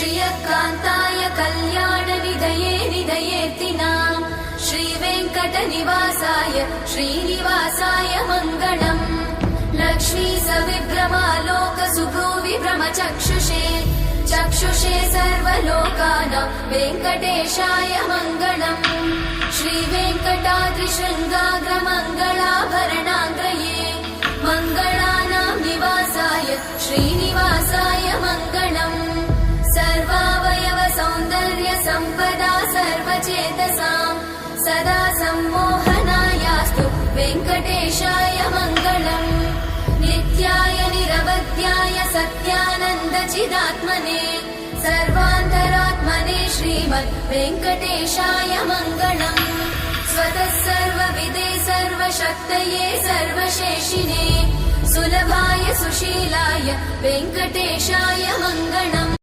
श्रियकान्ताय कल्याणनिधये निधयेऽर्तिनाम् श्रीवेङ्कटनिवासाय श्रीनिवासाय मङ्गलम् लक्ष्मी सविभ्रमालोकसुभ्रूविभ्रमचक्षुषे चक्षुषे सर्वलोकानां वेङ्कटेशाय मङ्गलम् श्रीवेङ्कटाद्रिशृङ्गाग्रमङ्गलाभरणाङ्गये मङ्गलानां निवासाय श्रीनिवासाय मङ्गलम् सर्वावयव सौन्दर्य सम्पदा सर्वचेतसां सदा सम्मोहनायास्तु वेङ्कटेशाय मङ्गलम् नित्याय निरवध्याय सत्यानन्दचिदात्मने सर्वान्तरात्मने श्रीमद् वेङ्कटेशाय मङ्गलम् स्वतः सर्वविदे सर्वशक्तये सर्वशेषिने सुलभाय सुशीलाय वेङ्कटेशाय मङ्गलम्।